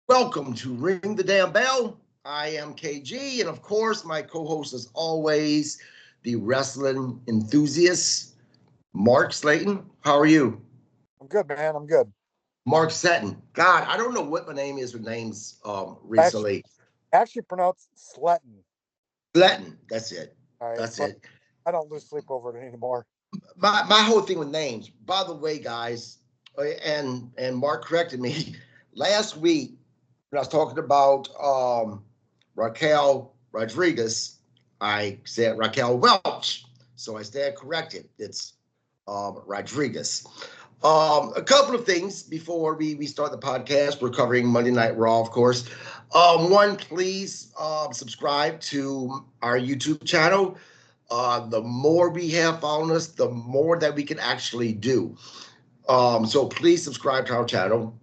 Welcome to Ring the Damn Bell. I am KG, and of course, my co host is always the wrestling enthusiast, Mark Slayton. How are you? I'm good, man. I'm good. Mark Sutton. God, I don't know what my name is with names Actually, recently. actually pronounced Sletton. Slayton. That's it. All right, That's but it. I don't lose sleep over it anymore. My whole thing with names, by the way, guys, and Mark corrected me last week when I was talking about Raquel Rodriguez. I said Raquel Welch, so I stand corrected. It's Rodriguez. A couple of things before we start the podcast. We're covering Monday Night Raw, of course. One, please subscribe to our YouTube channel. The more we have following us, the more that we can actually do. So please subscribe to our channel.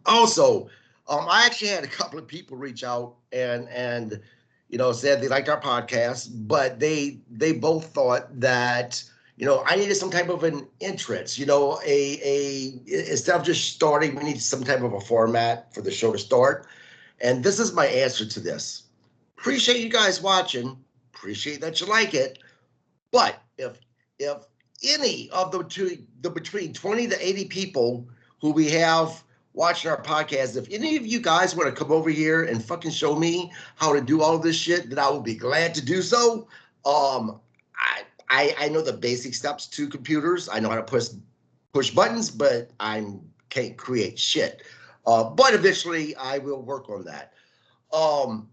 Also, I actually had a couple of people reach out and said they liked our podcast, but they both thought that I needed some type of an entrance. A instead of just starting, we need some type of a format for the show to start. And this is my answer to this. Appreciate you guys watching. Appreciate that you like it. But if any of the between 20 to 80 people who we have watching our podcast, if any of you guys want to come over here and fucking show me how to do all of this shit, then I will be glad to do so. I know the basic steps to computers. I know how to push buttons, but I can't create shit. But eventually I will work on that. Um,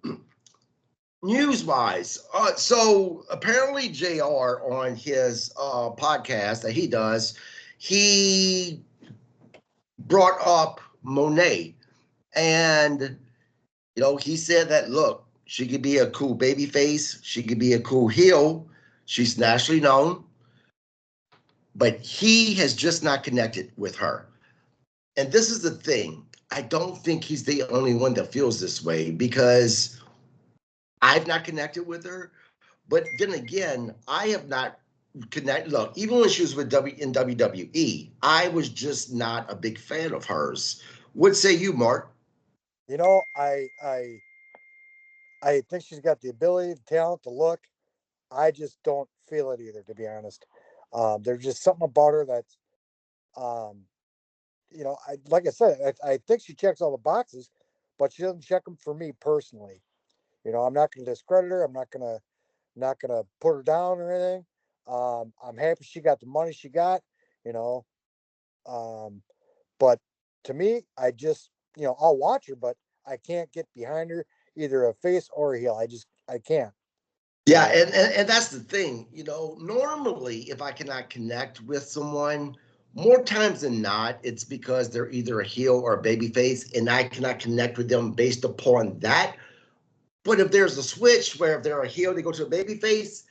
News wise, so apparently JR on his podcast that he does, he brought up Monet, and he said that look, she could be a cool baby face, she could be a cool heel, she's nationally known, but he has just not connected with her. And this is the thing. I don't think he's the only one that feels this way because I've not connected with her. But then again, I have not connected. Look, even when she was with in WWE, I was just not a big fan of hers. What say you, Mark? You know, I think she's got the ability, the talent, the look. I just don't feel it either, to be honest. There's just something about her that's, um, I like I said, I think she checks all the boxes, but she doesn't check them for me personally. I'm not going to discredit her. I'm not gonna put her down or anything. I'm happy she got the money she got. You know, um, but to me, I'll watch her, but I can't get behind her either a face or a heel. I can't. You Yeah, know, and that's the thing. Normally, if I cannot connect with someone, more times than not, it's because they're either a heel or a baby face, and I cannot connect with them based upon that. But if there's a switch where if they're a heel, they go to a baby face,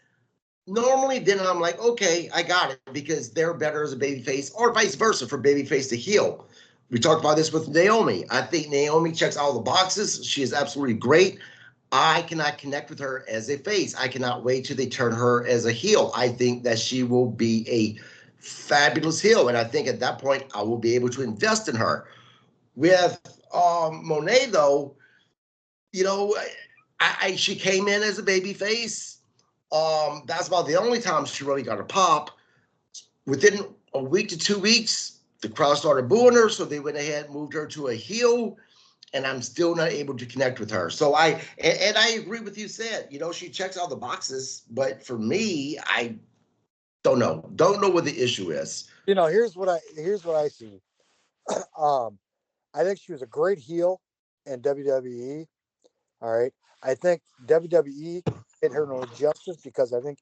normally then I'm like, okay, I got it because they're better as a baby face, or vice versa for baby face to heel. We talked about this with Naomi. I think Naomi checks all the boxes. She is absolutely great. I cannot connect with her as a face. I cannot wait till they turn her as a heel. I think that she will be a fabulous heel, and I think at that point I will be able to invest in her. With Monet, though, you know, she came in as a baby face. That's about the only time she really got a pop. Within a week to 2 weeks, the crowd started booing her, so they went ahead and moved her to a heel, and I'm still not able to connect with her. So and I agree with you said, she checks all the boxes, but for me, I don't know what the issue is. here's what I see. um, I think she was a great heel in WWE. All right, I think WWE did her no justice because I think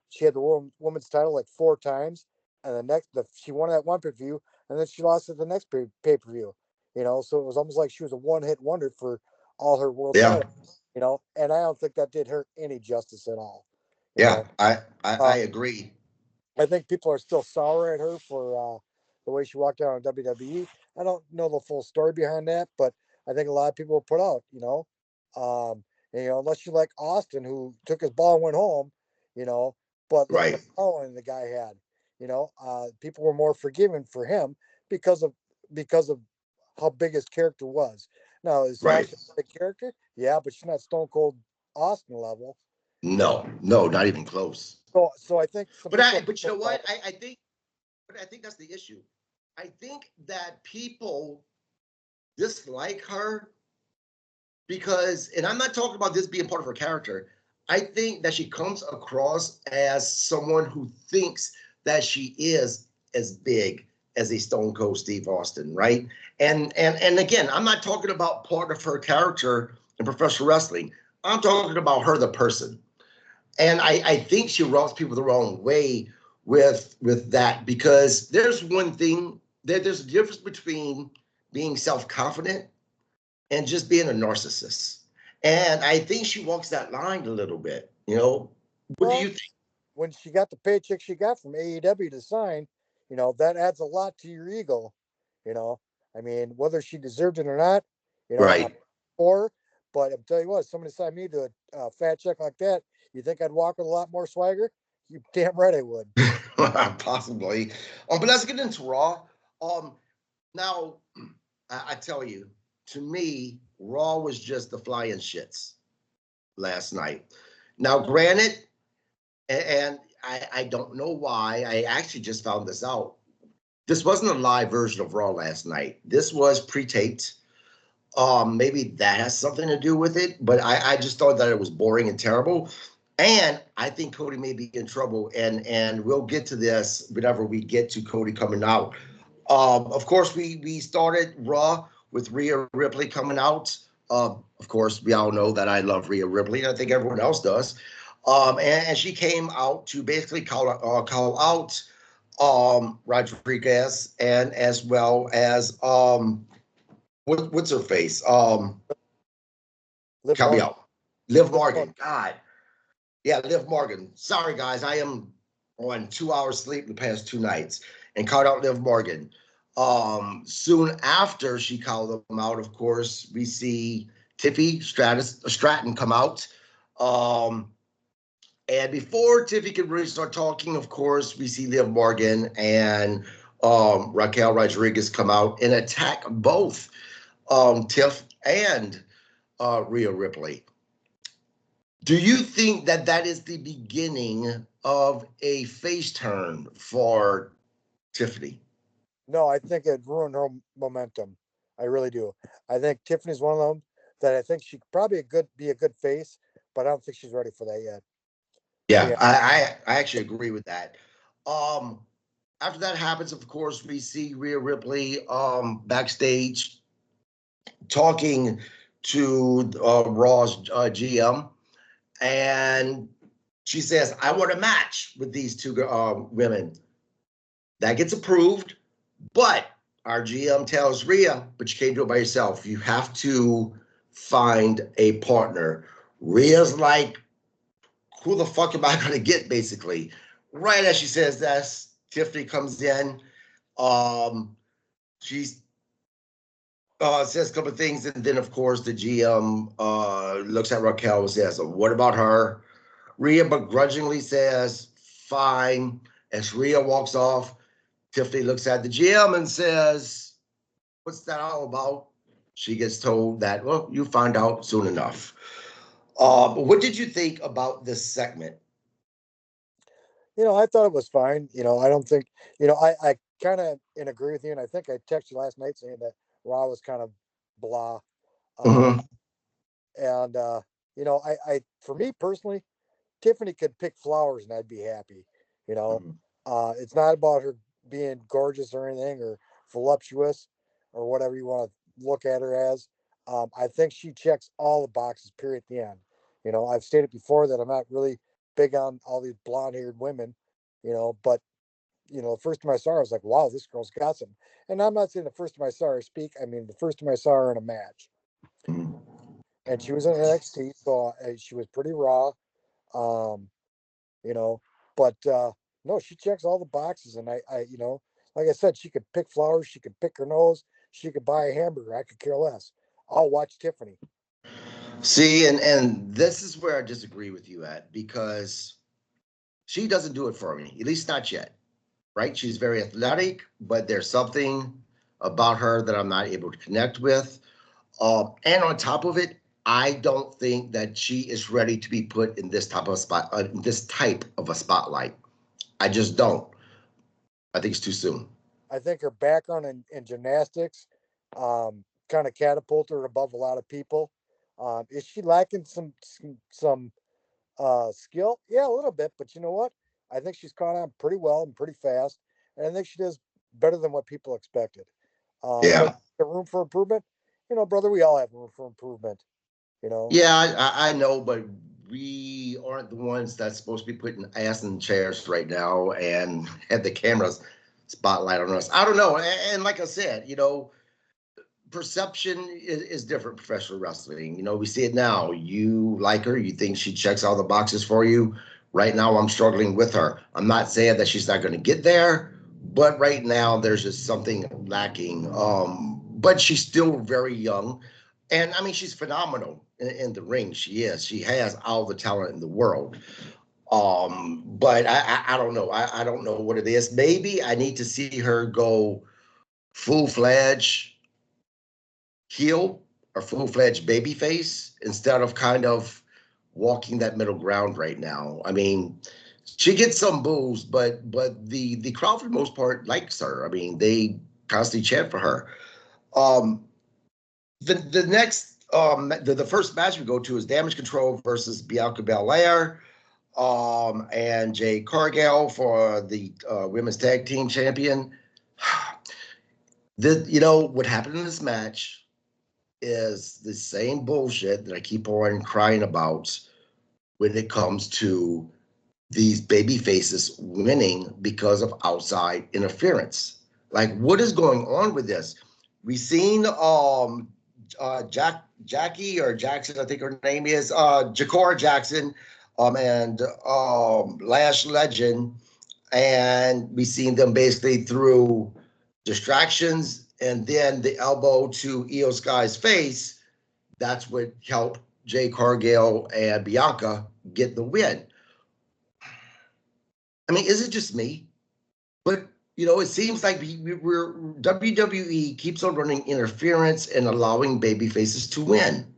she had the woman's title like four times, and she won that one pay per view, and then she lost at the next pay per view. So it was almost like she was a one hit wonder for all her world Yeah, titles. And I don't think that did her any justice at all. You yeah, know, I uh, agree. I think people are still sour at her for the way she walked out on WWE. I don't know the full story behind that, but I think a lot of people were put out. Um, unless you like Austin, who took his ball and went home, you know, but look at the Right. following the guy had. People were more forgiving for him because of because of how big his character was. Now, is Right. Sasha a character? Yeah, but she's not Stone Cold Austin level. No, no, not even close. So I think some people. But you know what? I think that's the issue. I think that people dislike her because, and I'm not talking about this being part of her character. I think that she comes across as someone who thinks that she is as big as a Stone Cold Steve Austin, right? And again, I'm not talking about part of her character in professional wrestling. I'm talking about her, the person. And I think she rubs people the wrong way with that because there's one thing there's a difference between being self-confident and just being a narcissist. And I think she walks that line a little bit. You know, what do you Well, think? when she got the paycheck she got from AEW to sign, that adds a lot to your ego. You know, I mean, whether she deserved it or not, I'm Right. for. But I'm telling you what, somebody signed me to a fat check like that. You think I'd walk with a lot more swagger? You damn right I would. Possibly. But let's get into Raw. Um, now, I tell you, to me, Raw was just the flying shits last night. Now, granted, and I don't know why. I actually just found this out. This wasn't a live version of Raw last night. This was pre-taped. Maybe that has something to do with it, but I just thought that it was boring and terrible. And I think Cody may be in trouble, and we'll get to this whenever we get to Cody coming out. Of course, we started Raw with Rhea Ripley coming out. Of course, we all know that I love Rhea Ripley, and I think everyone else does. And she came out to basically call out Rodriguez, and as well as what's her face? Liv Help me Morgan. out. Liv Liv Morgan. Morgan. God. Yeah, Liv Morgan. Sorry, guys. I am on 2 hours sleep the past 2 nights and called out Liv Morgan. Soon after she called them out, of course, we see Tiffy Stratton come out. And before Tiffy could really start talking, of course, we see Liv Morgan and Raquel Rodriguez come out and attack both Tiff and Rhea Ripley. Do you think that that is the beginning of a face turn for Tiffany? No, I think it ruined her momentum. I really do. I think Tiffany's one of them that I think she could probably be a good face, but I don't think she's ready for that yet. To be Yeah, I actually agree with that. Um, After that happens, of course, we see Rhea Ripley backstage talking to Raw's GM, and she says, "I want a match with these two women." That gets approved, but our GM tells Rhea, "But you can't do it by yourself. You have to find a partner." Rhea's like, "Who the fuck am I going to get?" Basically, right as she says that, Tiffany comes in. Um, she's says a couple of things, and then of course the GM looks at Raquel and says, "What about her?" Rhea begrudgingly says, "Fine." As Rhea walks off, Tiffany looks at the GM and says, "What's that all about?" She gets told that, "Well, you find out soon enough." What did you think about this segment? I thought it was fine. I don't think, I kind of agree with you. And I think I texted you last night saying that Raw was kind of blah. Um, Mm-hmm. and, for me personally, Tiffany could pick flowers and I'd be happy. You know, Mm-hmm. it's not about her being gorgeous or anything or voluptuous or whatever you want to look at her as. I think she checks all the boxes, period, at the end. I've stated before that I'm not really big on all these blonde haired women, but, the first time I saw her, I was like, wow, this girl's got some. And I'm not saying the first time I saw her speak, I mean, the first time I saw her in a match. And she was in NXT, so she was pretty raw. Um, you know. But no, she checks all the boxes, and like I said, she could pick flowers, she could pick her nose, she could buy a hamburger. I could care less. I'll watch Tiffany. See, and this is where I disagree with you at because she doesn't do it for me, at least not yet. Right? She's very athletic, but there's something about her that I'm not able to connect with. And on top of it, I don't think that she is ready to be put in this type of a spotlight. I just don't. I think it's too soon. I think her background in gymnastics kind of catapulted her above a lot of people. Is she lacking some skill? Yeah, a little bit, but you know what? I think she's caught on pretty well and pretty fast, and I think she does better than what people expected. But Yeah. the room for improvement, brother, we all have room for improvement. You know, Yeah, I know, but we aren't the ones that's supposed to be putting ass in chairs right now and have the cameras spotlight on us. I don't know. And like I said, perception is different professional wrestling. We see it now. You like her, you think she checks all the boxes for you. Right now, I'm struggling with her. I'm not saying that she's not going to get there, but right now there's just something lacking. But she's still very young. And I mean, she's phenomenal in the ring. She is. She has all the talent in the world. But I don't know. I don't know what it is. Maybe I need to see her go full fledged heel or full-fledged baby face instead of kind of walking that middle ground right now. I mean, she gets some boos, but the crowd for the most part likes her. I mean, they constantly chant for her. Um, the next the first match we go to is Damage Control versus Bianca Belair and Jade Cargill for the women's tag team champion. What happened in this match is the same bullshit that I keep on crying about when it comes to these baby faces winning because of outside interference. Like, what is going on with this? We've seen Jackie or Jackson, I think her name is Jakora Jackson, and Lash Legend, and we've seen them basically through distractions and then the elbow to Io Sky's face. That's what helped Jade Cargill and Bianca get the win. I mean, is it just me? But it seems like we're WWE keeps on running interference and allowing baby faces to win.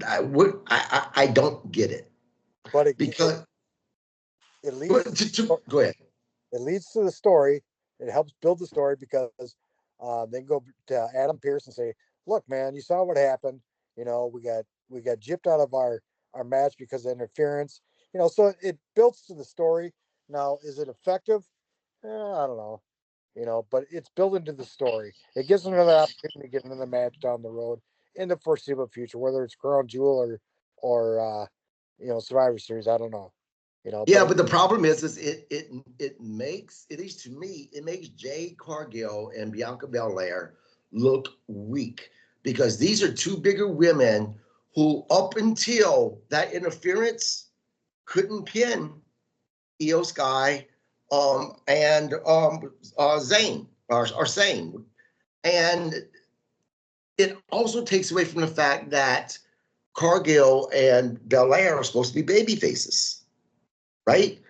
I don't get it but because it leads go ahead. it leads to the story. It helps build the story because they can go to Adam Pearce and say, "Look, man, you saw what happened. We got gypped out of our match because of interference. So it builds to the story. Now, is it effective? I don't know. But it's built into the story. It gives them another opportunity to get another match down the road in the foreseeable future, whether it's Crown Jewel or Survivor Series. I don't know. Yeah, But but the problem is it makes, at least to me, it makes Jade Cargill and Bianca Belair look weak because these are two bigger women who, up until that interference, couldn't pin Io Sky and Zane or Sane. And it also takes away from the fact that Cargill and Belair are supposed to be baby faces, right?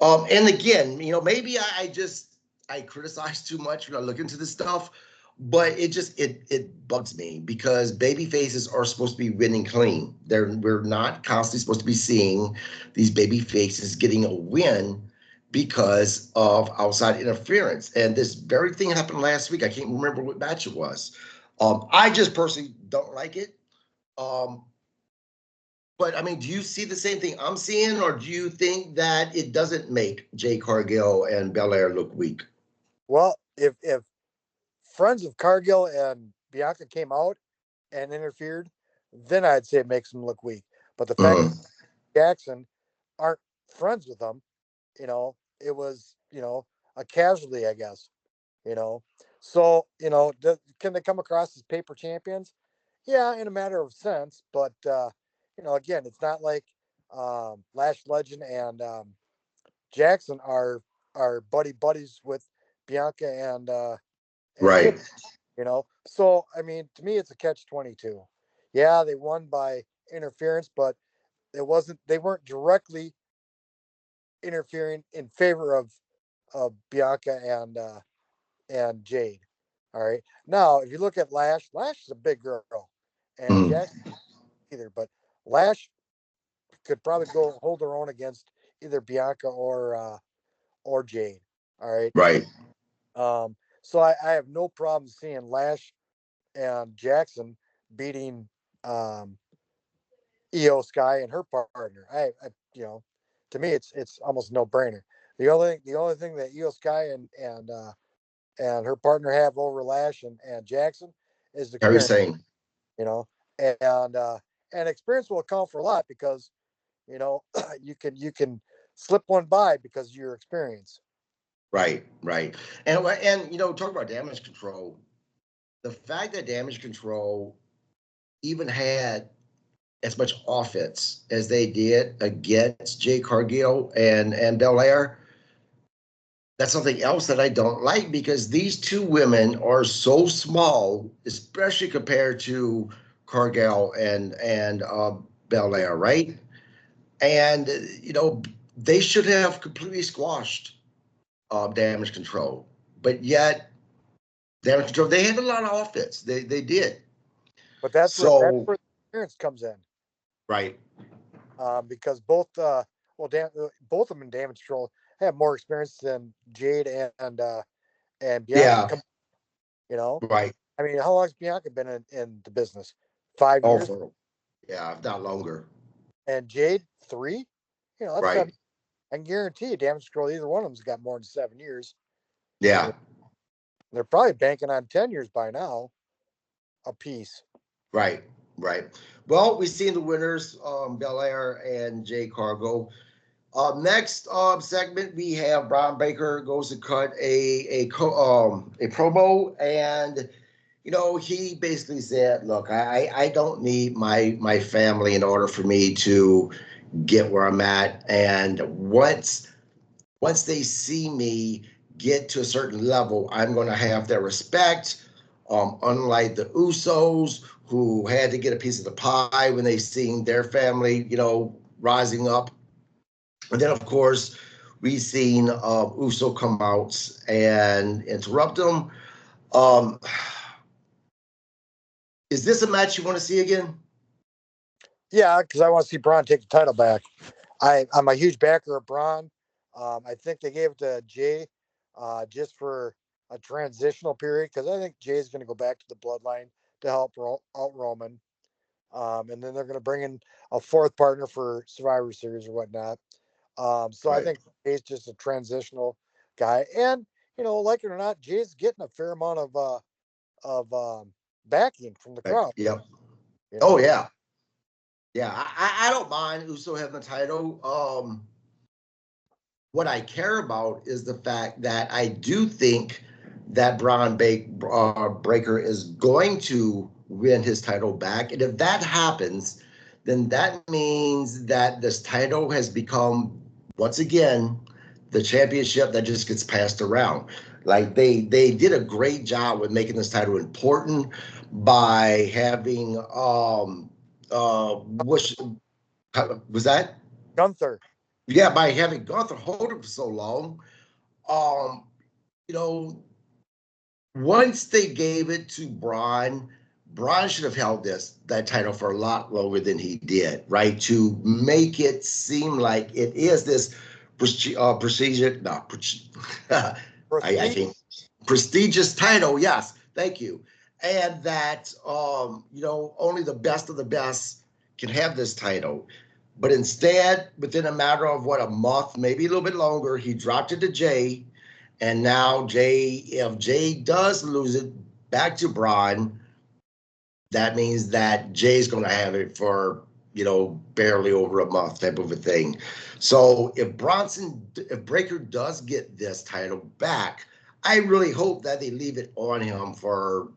And again, maybe I criticize too much when I look into this stuff, but it bugs me because baby faces are supposed to be winning clean. We're not constantly supposed to be seeing these baby faces getting a win because of outside interference. And this very thing happened last week. I can't remember what match it was. I just personally don't like it. Um, but I mean, do you see the same thing I'm seeing, or do you think that it doesn't make Jay Cargill and Belair look weak? well, if friends of Cargill and Bianca came out and interfered, then I'd say it makes them look weak. But the fact that Mhm. Jackson aren't friends with them, it was, a casualty, I guess, you know. So, can they come across as paper champions? Yeah, in a matter of sense, but again, it's not like Lash Legend and Jackson are buddies with Bianca and Jay, Right. So I mean, to me, it's a catch-22. Yeah, they won by interference, but they weren't directly interfering in favor of Bianca and Jade. All right. Now, if you look at Lash is a big girl, and Jackson either. But Lash could probably go hold her own against either Bianca or Jade. All right. Right. So I have no problem seeing Lash and Jackson beating um, Io Sky and her partner. To me, it's almost no brainer. The only thing that Io Sky and her partner have over Lash and Jackson is Very experience. same. You know, and uh, and experience will account for a lot because you know you can slip one by because of your experience. Right. Right. And talk about damage control. The fact that damage control even had as much offense as they did against Jay Cargill and Belair, that's something else that I don't like because these two women are so small, especially compared to Cargill and Belair, right? And they should have completely squashed damage control, but yet damage control they had a lot of offense. They did. But that's So where the experience comes in right, because both of them in damage control have more experience than Jade and Bianca. yeah, You know, right. I mean, how long's Bianca been in the business? 5 years, Also, yeah, if not longer. and Jade 3. That's Right. 7. I can guarantee you, damage control. Either one of them's got more than 7 years. Yeah. They're probably banking on 10 years by now, a piece. Right. Right. Well, we've seen the winners, Belair and Jay Cargo. Next segment, we have Brian Baker goes to cut a promo, and he basically said, "Look, I don't need my family in order for me to get where I'm at, and once they see me get to a certain level, I'm going to have their respect. Unlike the Usos, who had to get a piece of the pie when they seen their family, rising up. And then, of course, we seen Uso come out and interrupt them. Um, is this a match you want to see again? Yeah, because I want to see Braun take the title back. I'm a huge backer of Braun. I think they gave it to Jay just for a transitional period because I think Jay's going to go back to the bloodline to help out Roman. And then they're going to bring in a fourth partner for Survivor Series or whatnot. So I Right. think Jay's just a transitional guy. And, like it or not, Jay's getting a fair amount of backing from the crowd. Yep. You Oh know, yeah. Yeah. I don't mind Uso having the title. What I care about is the fact that I do think that Breaker is going to win his title back. And if that happens, then that means that this title has become, once again, the championship that just gets passed around. Like they did a great job with making this title important by having was that? Gunther. Yeah, by having Gunther hold it for so long. Um, you know, once they gave it to Braun should have held that title for a lot longer than he did, right? To make it seem like it is this prestigious, no, I Prestige. can't, prestigious title. Yes, thank you. And that only the best of the best can have this title. But instead, within a matter of a month, maybe a little bit longer, he dropped it to Jay. And now if Jay does lose it back to Braun, that means that Jay's going to have it for, barely over a month type of a thing. So if Breaker does get this title back, I really hope that they leave it on him for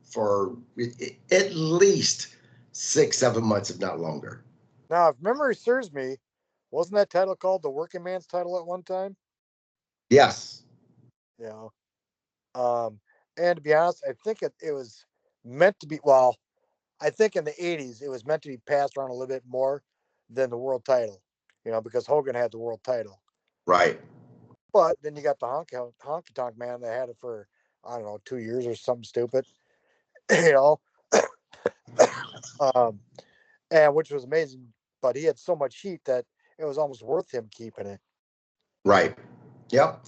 at least 6-7 months, if not longer. Now, if memory serves me, wasn't that title called the Working Man's title at one time? Yes. You know, um, and to be honest, I think it was meant to be. Well, I think in the '80s it was meant to be passed around a little bit more than the world title. Because Hogan had the world title. Right. But then you got the honky tonk man that had it for I don't know 2 years or something stupid. you know, um, and which was amazing. But he had so much heat that it was almost worth him keeping it. Right. Yep.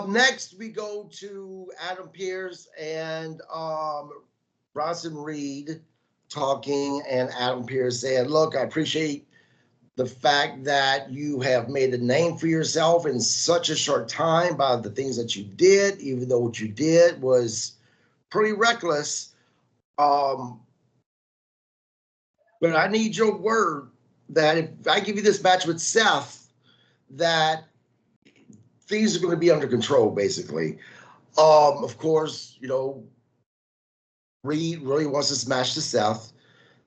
Next we go to Adam Pearce and Bronson Reed talking, and Adam Pearce saying, "Look, I appreciate the fact that you have made a name for yourself in such a short time by the things that you did, even though what you did was pretty reckless. Um, but I need your word that if I give you this match with Seth, that things are going to be under control, basically." Of course, Reed really wants to smash to Seth.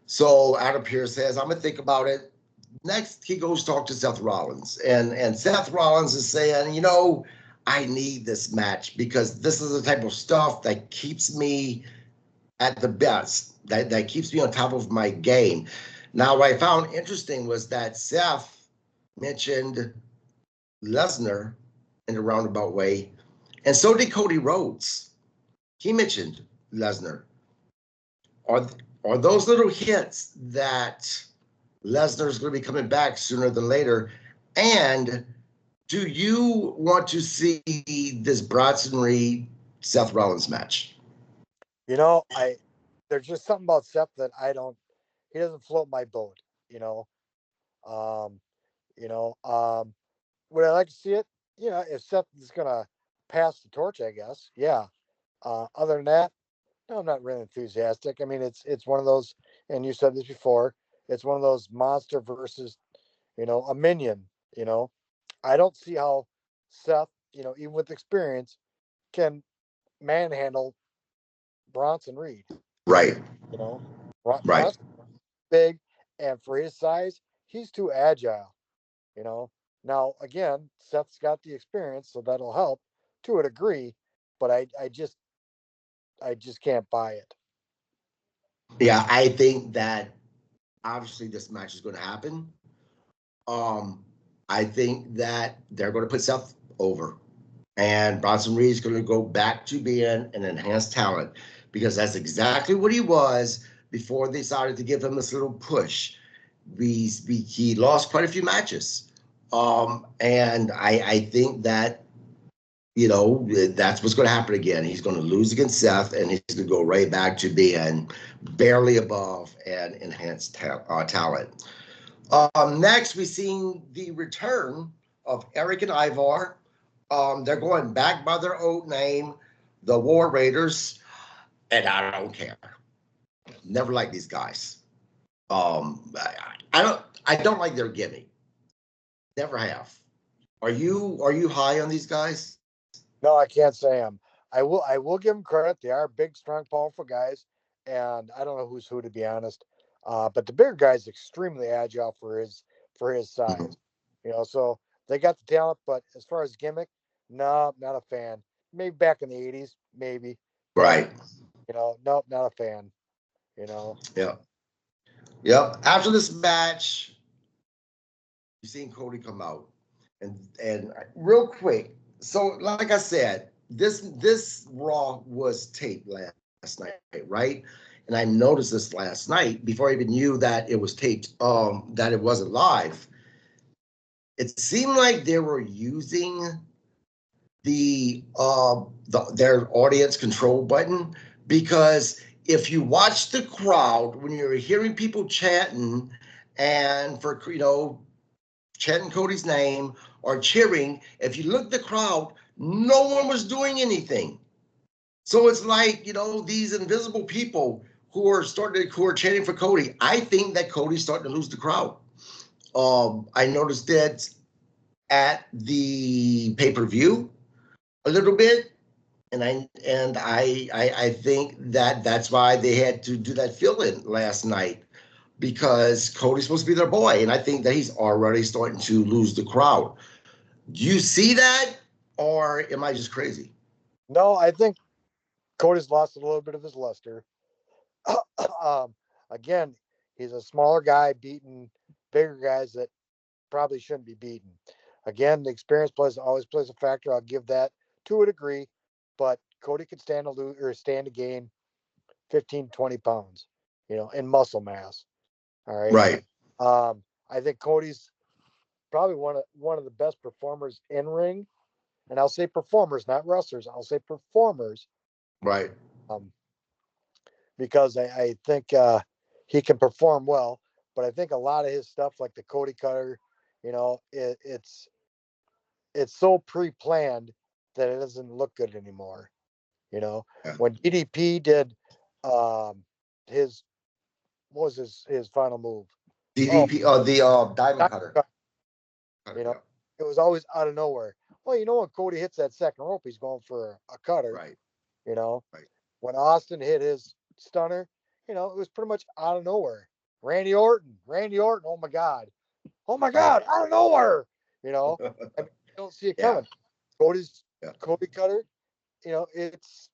So Adam Pearce says, "I'm gonna think about it." Next, he goes talk to Seth Rollins, and Seth Rollins is saying, "I need this match because this is the type of stuff that keeps me at the best, that keeps me on top of my game." Now, what I found interesting was that Seth mentioned Lesnar in a roundabout way, and so did Cody Rhodes. He mentioned Lesnar. Are are those little hints that Lesnar's going to be coming back sooner than later? And do you want to see this Bronson Reed Seth Rollins match? I there's just something about Seth that I don't. He doesn't float my boat. You know, um, you know, would I like to see it? If Seth is gonna pass the torch, I guess. Yeah. Other than that, no, I'm not really enthusiastic. I mean, it's one of those, and you said this before. It's one of those monster versus, a minion. You know, I don't see how Seth, even with experience, can manhandle Bronson Reed. Right, You know, right. Bronson big, and for his size, he's too agile. You know. Now again, Seth's got the experience, so that'll help to a degree, but I just can't buy it. Yeah, I think that obviously this match is going to happen. Um, I think that they're going to put Seth over, and Bronson Reed is going to go back to being an enhanced talent because that's exactly what he was before they started to give him this little push. He lost quite a few matches, and I think that that's what's going to happen again. He's going to lose against Seth, and he's going to go right back to being barely above an enhanced talent. Next, we've seen the return of Eric and Ivar. They're going back by their old name, the War Raiders, and I don't care. Never like these guys. I don't like their gimmick. Never have. Are you high on these guys? No, I can't say him. I will give them credit. They are big, strong, powerful guys, and I don't know who's who to be honest. But the bigger guy is extremely agile for his Mhm. size. So they got the talent, but as far as gimmick, no, not a fan. Maybe back in the '80s, maybe, but Right. nope, not a fan. You know, Yeah. Yep. After this match, you've seen Cody come out, and real quick. So, like I said, this Raw was taped last night, right? And I noticed this last night before I even knew that it was taped, that it wasn't live. It seemed like they were using their audience control button because if you watch the crowd when you're hearing people chanting and for chanting Cody's name or cheering, if you look at the crowd, no one was doing anything. So it's like, these invisible people who are chanting for Cody. I think that Cody's starting to lose the crowd. I noticed that at the pay-per-view a little bit, and I think that that's why they had to do that fill-in last night because Cody's supposed to be their boy, and I think that he's already starting to lose the crowd. Do you see that, or am I just crazy? no, I think Cody's lost a little bit of his luster. um, Again, he's a smaller guy beating bigger guys that probably shouldn't be beaten. Again, the experience always plays a factor. I'll give that to a degree, but Cody could stand to lose or stand to gain 15, 20 pounds. in muscle mass. All right. Right. I think Cody's probably one of the best performers in ring, and I'll say performers, not wrestlers. I'll say performers, Right. um, because I think he can perform well. But I think a lot of his stuff, like the Cody Cutter, it's so pre-planned that it doesn't look good anymore. Yeah. When DDP did um, his what was his final move? Oh, DDP, the diamond cutter. you know, it was always out of nowhere. Well, when Cody hits that second rope, he's going for a cutter. Right. You know, Right. when Austin hit his stunner, it was pretty much out of nowhere. Randy Orton, oh my God, Right. out of nowhere. I mean, you don't see it Yeah. coming. Cody's Yeah. Cody Cutter, it's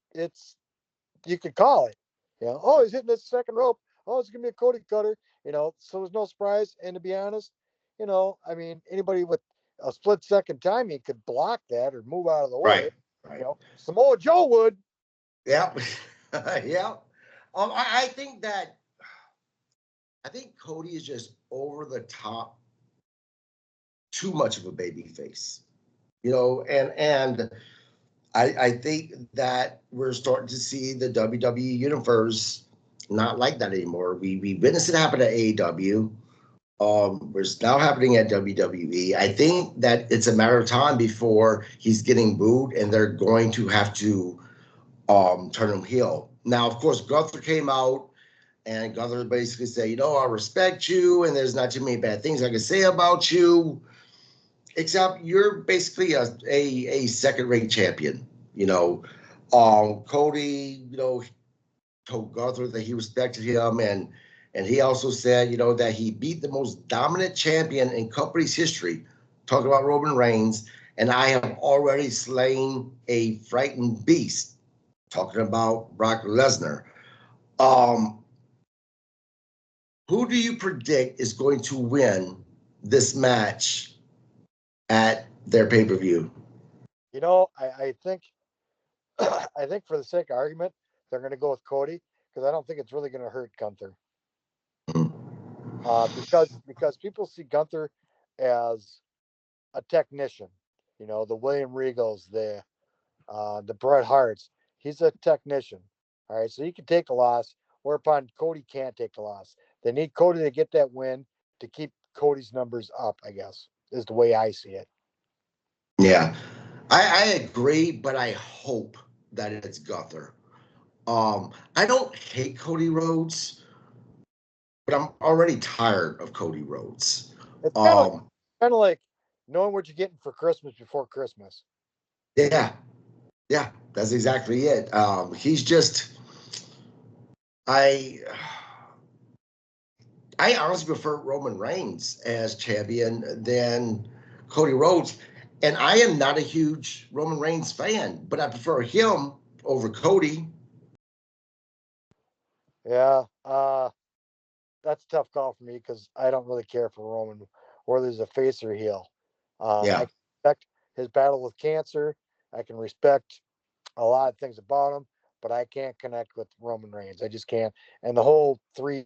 you could call it. Oh, he's hitting this second rope. Oh, it's gonna be a Cody Cutter. So there's no surprise. And to be honest, I mean, anybody with a split second timing could block that or move out of the way. Right. Right. Samoa Joe would. Yeah. Yeah. I think Cody is just over the top, too much of a baby face, and I think that we're starting to see the WWE universe not like that anymore. We witnessed it happen at AEW. It's now happening at WWE. I think that it's a matter of time before he's getting booed, and they're going to have to turn him heel. Now, of course, Gunther came out, and Gunther basically said, I respect you, and there's not too many bad things I can say about you, except you're basically a second-rate champion. Cody, told Gunther that he respected him, and he also said, that he beat the most dominant champion in company's history, talking about Roman Reigns, and I have already slain a frightened beast, talking about Brock Lesnar. Who do you predict is going to win this match at their pay-per-view? I think I think for the sake of argument, they're going to go with Cody because I don't think it's really going to hurt Gunther. Because people see Gunther as a technician. The William Regals, the Bret Harts. He's a technician. All right, so he can take a loss, whereupon Cody can't take a loss. They need Cody to get that win to keep Cody's numbers up, I guess, is the way I see it. Yeah, I agree, but I hope that it's Gunther. I don't hate Cody Rhodes, but I'm already tired of Cody Rhodes. It's kind of like knowing what you're getting for Christmas before Christmas. Yeah, that's exactly it. He's just, I honestly prefer Roman Reigns as champion than Cody Rhodes, and I am not a huge Roman Reigns fan, but I prefer him over Cody. Yeah, that's a tough call for me because I don't really care for Roman, whether he's a face or heel. Yeah. I can respect his battle with cancer. I can respect a lot of things about him, but I can't connect with Roman Reigns. I just can't. And the whole 3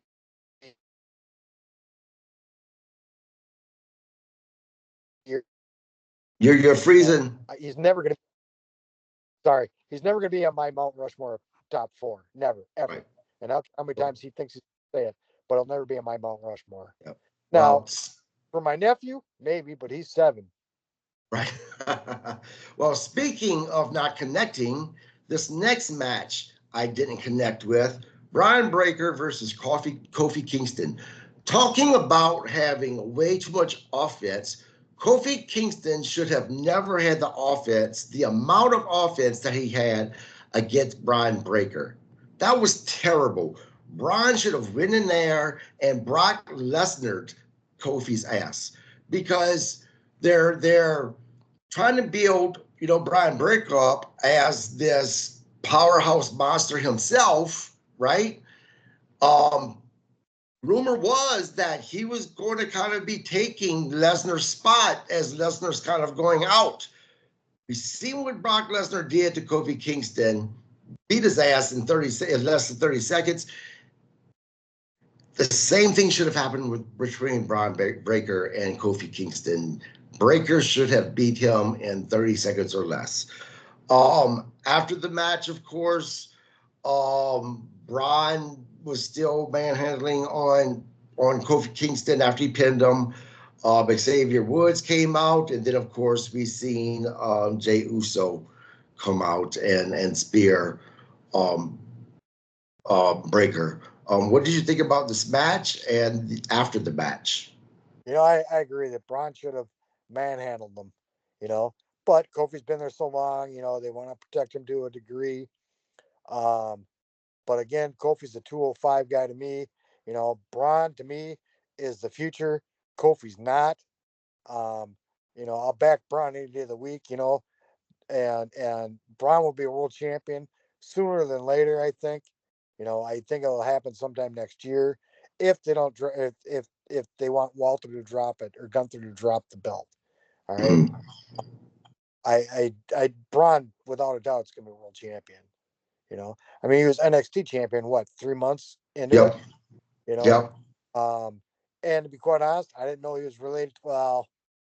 year, You're freezing. he's never going to. Sorry, he's never going to be on my Mount Rushmore top 4. Never, ever. Right. And how many times he thinks he's say it, but he'll never be on my Mount Rushmore. Yep. Now, Well, for my nephew, maybe, but he's 7. right. Well, speaking of not connecting, this next match I didn't connect with, Brian Breaker versus Kofi Kingston. Talking about having way too much offense, Kofi Kingston should have never had the offense, the amount of offense that he had against Brian Breaker. That was terrible. Brian should have went in there and Brock Lesnar Kofi's ass, because they're trying to build, Brian Breaker up as this powerhouse monster himself, right? Rumor was that he was going to kind of be taking Lesnar's spot as Lesnar's kind of going out. We seen what Brock Lesnar did to Kofi Kingston, beat his ass in less than 30 seconds. The same thing should have happened between Braun Breaker and Kofi Kingston. Breaker should have beat him in 30 seconds or less. After the match, of course, Braun was still manhandling on Kofi Kingston after he pinned him. Xavier Woods came out, and then of course we seen Jey Uso come out and spear Breaker. What did you think about this match and after the match? I agree that Braun should have manhandled them, but Kofi's been there so long, they want to protect him to a degree. Um, but again, Kofi's a 205 guy to me. Braun to me is the future. Kofi's not. Um, I'll back Braun any day of the week, and Braun will be a world champion sooner than later, I think. I think it'll happen sometime next year if they don't if they want Walter to drop it or Gunther to drop the belt. All right. I Braun without a doubt is gonna be world champion. I mean he was NXT champion what 3 months into it. Yep. You know, Yep. um, and to be quite honest, I didn't know he was related. Well,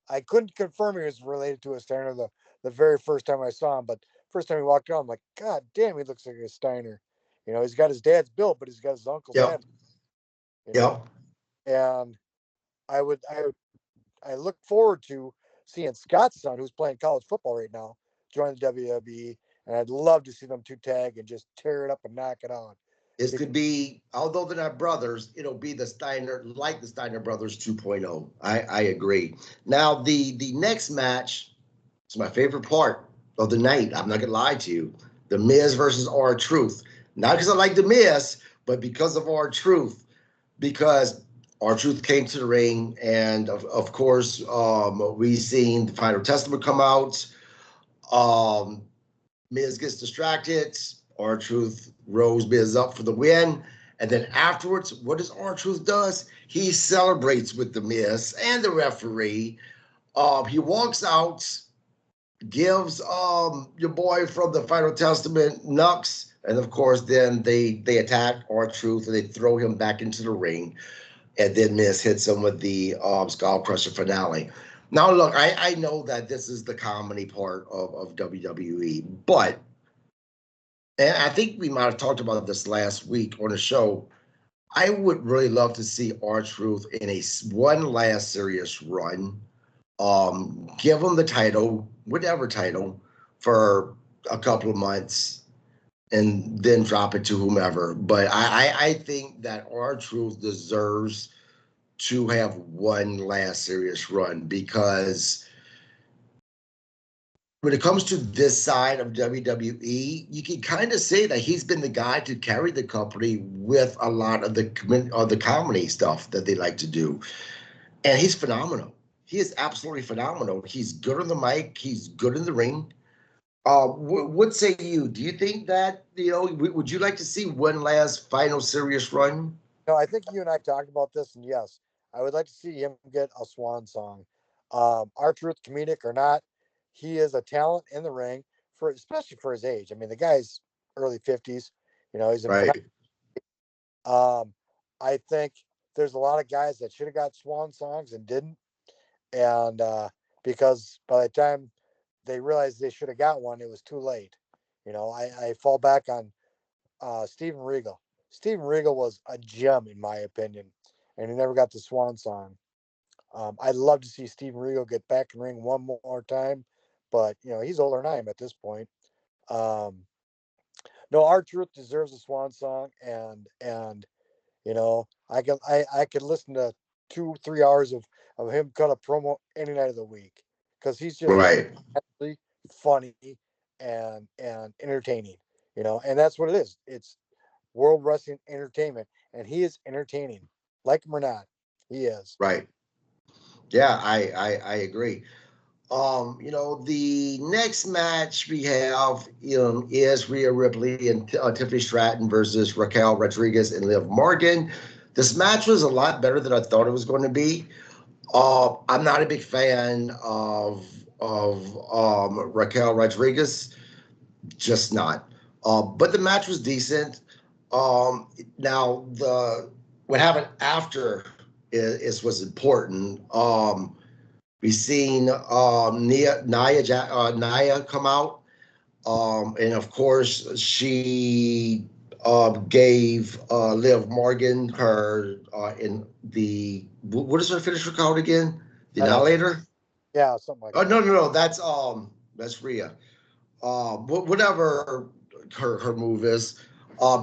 I couldn't confirm he was related to a Steiner the very first time I saw him, but first time he walked out, I'm like, God damn, he looks like a Steiner. He's got his dad's built, but he's got his uncle's Yep. head. You know, Yep. and I look forward to seeing Scott's son, who's playing college football right now, join the WWE, and I'd love to see them two tag and just tear it up and knock it on. This could be, although they're not brothers, it'll be the Steiner Brothers 2.0. I agree. Now the next match is my favorite part of the night. I'm not gonna lie to you. The Miz versus R-Truth. Not because I like the Miz, but because of R-Truth. Because R-Truth came to the ring, and of course, we seen the Final Testament come out. Miz gets distracted. R-Truth rolls Miz up for the win. And then afterwards, what does R-Truth does? He celebrates with the Miz and the referee. He walks out, gives your boy from the Final Testament Nux, and of course, then they attack R-Truth and they throw him back into the ring. And then Miz hits him with the Skull Crusher finale. Now, look, I know that this is the comedy part of WWE, but, and I think we might have talked about this last week on the show, I would really love to see R-Truth in one last serious run. Give him the title, whatever title, for a couple of months, and then drop it to whomever. But I think that R-Truth deserves to have one last serious run, because when it comes to this side of WWE, you can kind of say that he's been the guy to carry the company with a lot of the comedy stuff that they like to do. And he's phenomenal. He is absolutely phenomenal. He's good on the mic. He's good in the ring. What say you? Do you think that, would you like to see one last final serious run? I think you and I talked about this, and yes, I would like to see him get a swan song. R-Truth, comedic or not, he is a talent in the ring especially for his age. I mean, the guy's early 50s. He's in. Right. I think there's a lot of guys that should have got swan songs and didn't, and because by the time they realized they should have got one, it was too late. I fall back on Steven Regal. Steven Regal was a gem in my opinion, and he never got the swan song. I'd love to see Steven Regal get back in ring one more time, but he's older than I am at this point. No, R-Truth deserves a swan song, and I could listen to 2-3 hours of him cut a promo any night of the week, because he's just Right. actually funny and entertaining. And that's what it is. It's World Wrestling Entertainment, and he is entertaining, like him or not, he is. Right. Yeah, I agree. The next match we have, is Rhea Ripley and Tiffany Stratton versus Raquel Rodriguez and Liv Morgan. This match was a lot better than I thought it was going to be. I'm not a big fan of Raquel Rodriguez, just not. But the match was decent. Now what happened after is was important. We seen Nia come out, and of course she gave Liv Morgan her in the what is her finisher called again? The Annihilator. Yeah, something like Oh that. no, that's Rhea. Whatever her move is.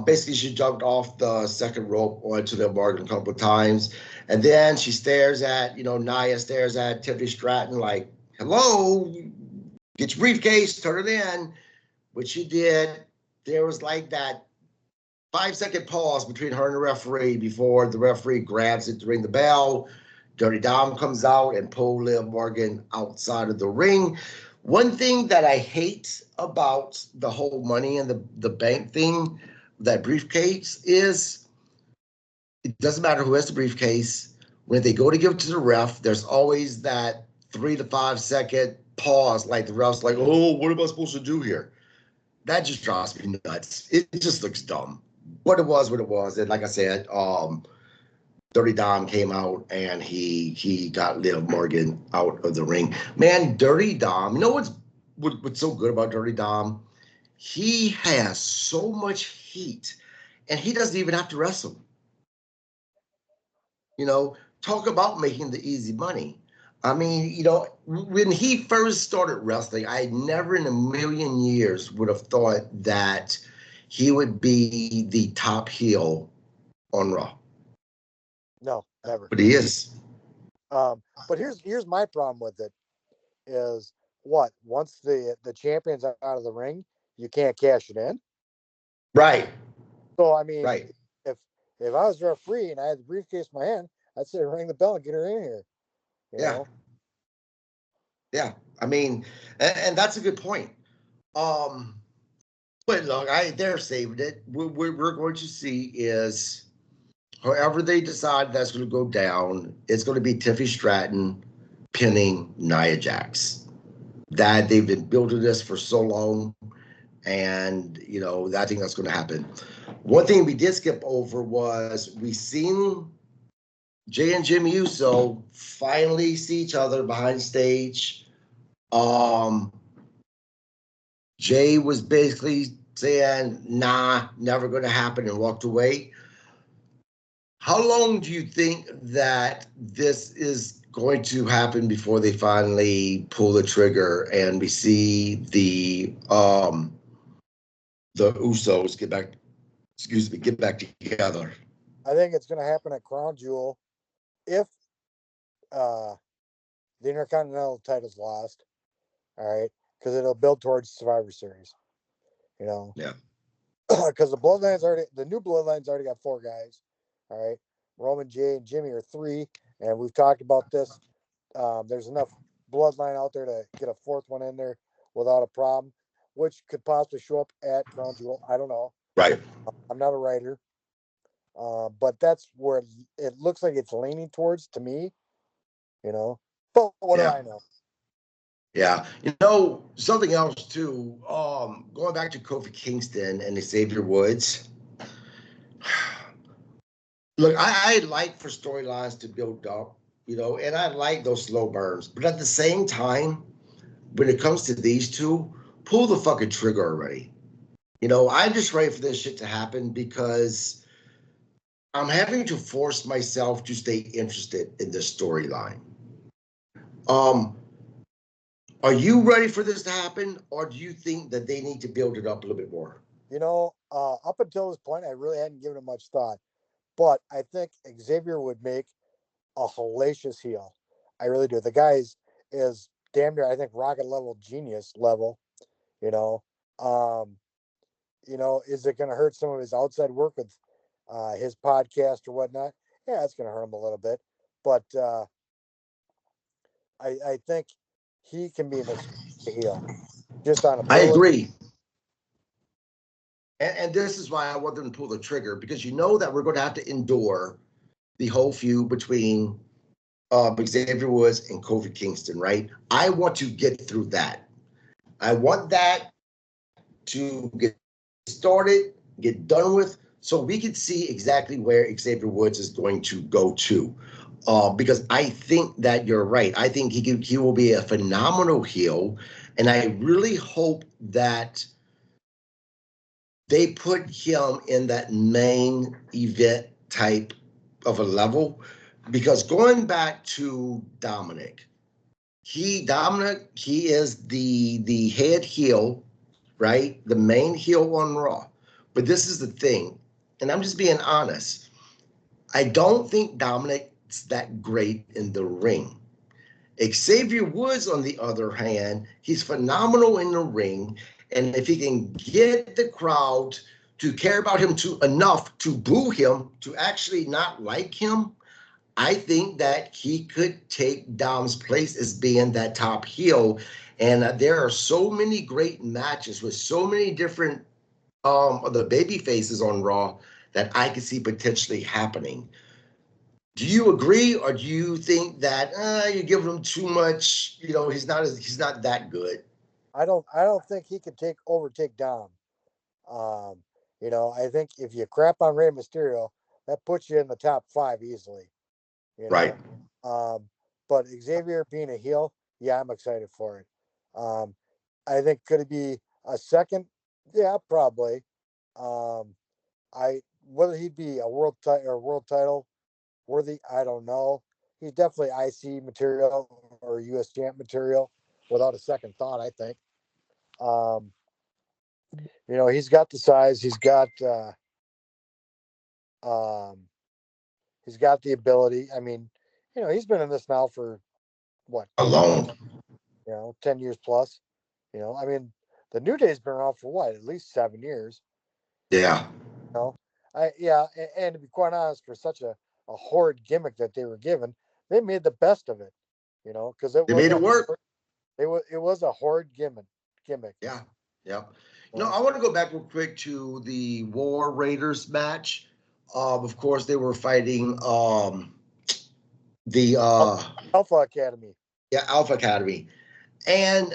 Basically, she jumped off the second rope onto the Morgan a couple of times, and then she stares at Nia stares at Tiffany Stratton like, "Hello, get your briefcase, turn it in," which she did. There was like that 5-second pause between her and the referee before the referee grabs it to ring the bell. Dirty Dom comes out and pulls Liv Morgan outside of the ring. One thing that I hate about the whole Money in the Bank thing, that briefcase, is it doesn't matter who has the briefcase. When they go to give it to the ref, there's always that 3 to 5 second pause, like the ref's like, "Oh, what am I supposed to do here?" That just drives me nuts. It just looks dumb. What it was, and like I said, Dirty Dom came out and he got Liv Morgan out of the ring. Man, Dirty Dom, you know what's so good about Dirty Dom? He has so much heat, and he doesn't even have to wrestle. Talk about making the easy money. I mean, when he first started wrestling, I never in a million years would have thought that he would be the top heel on Raw. No, never. But he is. But here's my problem with it is what once the champion's out of the ring, you can't cash it in. Right. So I mean, Right. if I was referee and I had the briefcase in my hand, I'd say ring the bell and get her in here. You Yeah. know? Yeah. I mean, and that's a good point. But look, they're saving it. What we're going to see is, however they decide that's going to go down, it's going to be Tiffany Stratton pinning Nia Jax. That they've been building this for so long, and I think that's going to happen. One thing we did skip over was we seen Jay and Jimmy Uso finally see each other behind stage. Jay was basically saying, "Nah, never going to happen," and walked away. How long do you think that this is going to happen before they finally pull the trigger and we see the Usos get back together? I think it's going to happen at Crown Jewel if the Intercontinental title's lost. All right, because it'll build towards Survivor Series. Yeah. Because the new Bloodline's already got 4 guys. All right, Roman, Jay, and Jimmy are 3, and we've talked about this. There's enough Bloodline out there to get a 4th one in there without a problem, which could possibly show up at Crown Jewel. I don't know. Right. I'm not a writer, but that's where it looks like it's leaning towards to me. But what do I know? Yeah. Something else too, going back to Kofi Kingston and Xavier Woods. Look, I like for storylines to build up, and I like those slow burns. But at the same time, when it comes to these two, pull the fucking trigger already. I'm just ready for this shit to happen because I'm having to force myself to stay interested in this storyline. Are you ready for this to happen, or do you think that they need to build it up a little bit more? Up until this point, I really hadn't given it much thought, but I think Xavier would make a hellacious heel. I really do. The guy is damn near, I think, rocket level genius level. You know, um, is it going to hurt some of his outside work with his podcast or whatnot? Yeah, it's going to hurt him a little bit, but I think he can be a heel just on I ability. agree. And this is why I want them to pull the trigger, because that we're going to have to endure the whole feud between Xavier Woods and Kofi Kingston, right? I want to get through that. I want that to get started, get done with, So we could see exactly where Xavier Woods is going to go to. Because I think that you're right. I think he will be a phenomenal heel. And I really hope that they put him in that main event type of a level. Because going back to Dominic, he is the head heel, right? The main heel on Raw. But this is the thing, and I'm just being honest. I don't think Dominic's that great in the ring. Xavier Woods, on the other hand, he's phenomenal in the ring. And if he can get the crowd to care about him enough to boo him, to actually not like him, I think that he could take Dom's place as being that top heel. And there are so many great matches with so many different of the baby faces on Raw that I could see potentially happening. Do you agree, or do you think that you're giving him too much? You know, he's not that good. I don't think he could overtake Dom. Um, I think if you crap on Rey Mysterio, that puts you in the top 5 easily. You Right. know, but Xavier being a heel, yeah, I'm excited for it. Um, I think could it be a second? Yeah, probably. Um, I whether he'd be a world title worthy, I don't know. He's definitely IC material or US champ material without a second thought, I think. Um, he's got the size, um, he's got the ability. I mean, he's been in this now for what, 10 years, Alone. 10 years plus. I mean, the New Day's been around for what, at least 7 years. Yeah. You know, yeah, and to be quite honest, for such a horrid gimmick that they were given, they made the best of it. Because They made it work. it was a horrid gimmick. Yeah. Yeah. You I know? want to go back real quick to the War Raiders match. Of course, they were fighting the Alpha Academy. yeah, Alpha Academy. And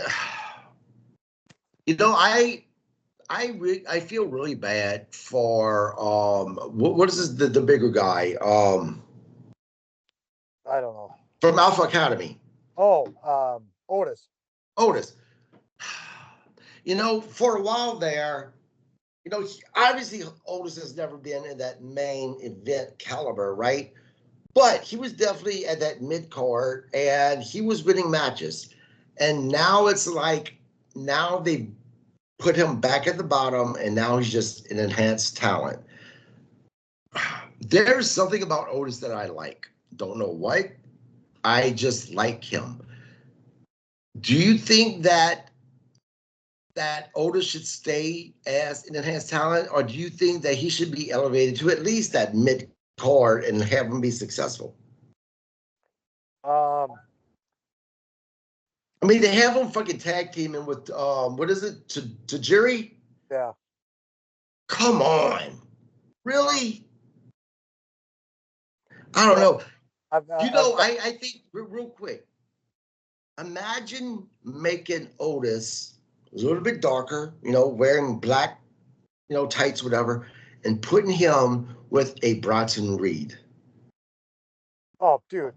I feel really bad for what is this, the bigger guy I don't know. from Alpha Academy, Oh, Otis. Otis. For a while there, obviously Otis has never been in that main event caliber, right? But he was definitely at that mid card and he was winning matches. And now it's like now they put him back at the bottom and now he's just an enhanced talent. There's something about Otis that I like. Don't know what. I just like him. Do you think that Otis should stay as an enhanced talent, or do you think that he should be elevated to at least that mid card and have him be successful? Um, I mean, they have him fucking tag teaming with what is it? To Jerry? yeah. Come on, really? I don't know. I think real quick. Imagine making Otis a little bit darker, wearing black, tights, whatever, and putting him with a Bronson Reed. Oh, dude.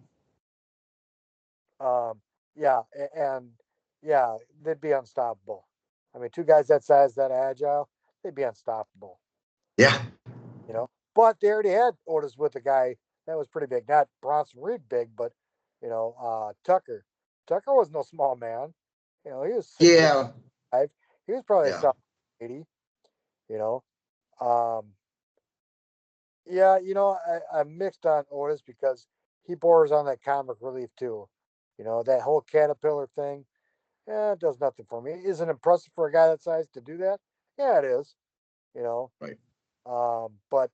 Um, yeah, and yeah, they'd be unstoppable. I mean, two guys that size, that agile, they'd be unstoppable. Yeah. But they already had Otis with a guy that was pretty big, not Bronson Reed big, but Tucker. Tucker was no small man. He was 6'5". Yeah. He was probably a Yeah. solid 80. You know, um, yeah. I'm mixed on Otis because he borders on that comic relief too. That whole caterpillar thing. Yeah, it does nothing for me. Isn't impressive for a guy that size to do that. Yeah, it is. You know, Right. but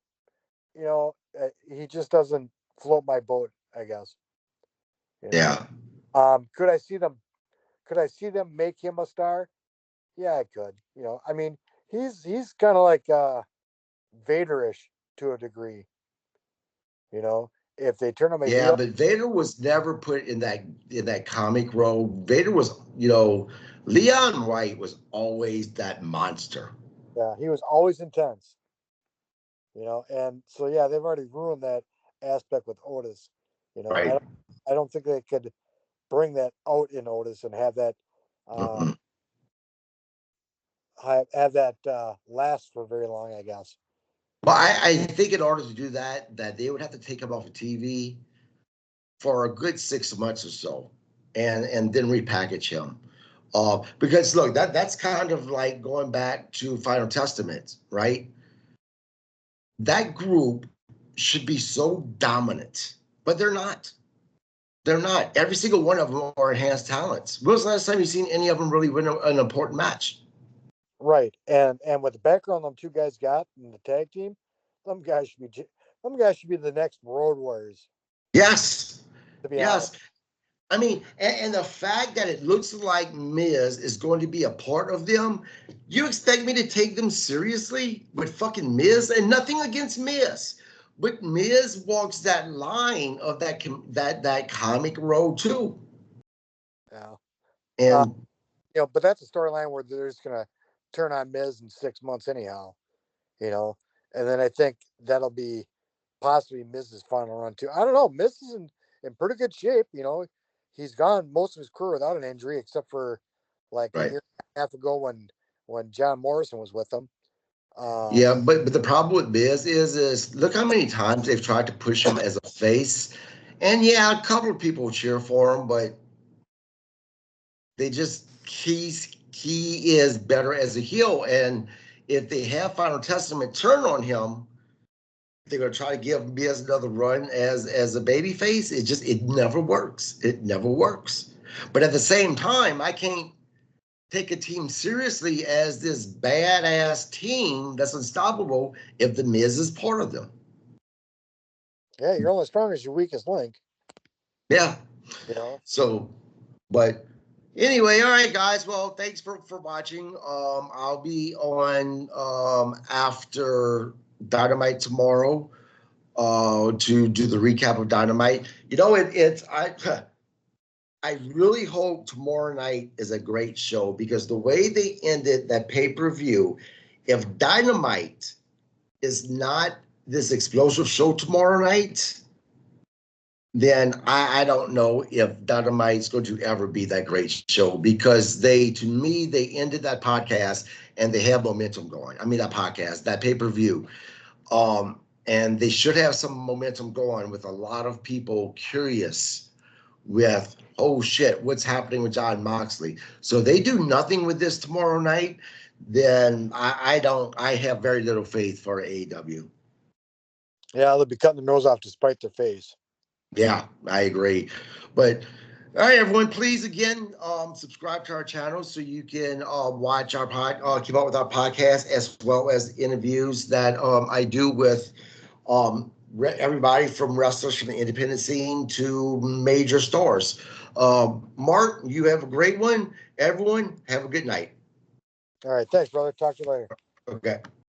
he just doesn't float my boat, I guess. You know. Yeah. Could I see them? Could I see them make him a star? Yeah, I could. I mean, he's kind of like Vaderish to a degree. If they turn him a Yeah, heel, but Vader was never put in that comic role. Vader was, Leon White was always that monster. yeah, he was always intense. And so yeah, they've already ruined that aspect with Otis. Right. I don't think they could bring that out in Otis and have that Mm-mm. have that last for very long, I guess. But I think in order to do that, that they would have to take him off of TV for a good 6 months or so, and then repackage him. Because look, that's kind of like going back to Final Testament, right? That group should be so dominant, but they're not. They're not. Every single one of them are enhanced talents. When was the last time you seen any of them really win an important match? Right, and with the background them two guys got in the tag team, them guys should be them guys should be the next Road Warriors. Yes. To be Yes. honest, I mean, and the fact that it looks like Miz is going to be a part of them, you expect me to take them seriously with fucking Miz? And nothing against Miz, but Miz walks that line of that comic road too. yeah. Uh, And but that's a storyline where they're just gonna turn on Miz in 6 months anyhow. You know, and then I think that'll be possibly Miz's final run too. I don't know. Miz is in pretty good shape. He's gone most of his career without an injury, except for like a right. year and a half ago when John Morrison was with him. Yeah, but the problem with Miz is look how many times they've tried to push him as a face. And yeah, a couple of people cheer for him, but they just he is better as a heel. And if they have Final Testament turn on him, they're gonna try to give Miz another run as a baby face. It never works. It never works. But at the same time, I can't take a team seriously as this badass team that's unstoppable if the Miz is part of them. Yeah, you're only strong as your weakest link. Yeah. You know. So, but anyway, all right, guys. Well, thanks for watching. I'll be on after Dynamite tomorrow to do the recap of Dynamite. It's I really hope tomorrow night is a great show because the way they ended that pay-per-view, if Dynamite is not this explosive show tomorrow night, then I don't know if Dynamite's going to ever be that great show because to me, they ended that podcast and they have momentum going. I mean, that podcast, that pay-per-view. And they should have some momentum going with a lot of people curious with, oh shit, what's happening with John Moxley? So they do nothing with this tomorrow night, then I have very little faith for AEW. Yeah, they'll be cutting their nose off to spite their face. Yeah, I agree. But all right, everyone, please again subscribe to our channel so you can watch our keep up with our podcast as well as interviews that I do with everybody from wrestlers from the independent scene to major stars. Mark, you have a great one. Everyone, have a good night. All right, thanks, brother. Talk to you later. Okay.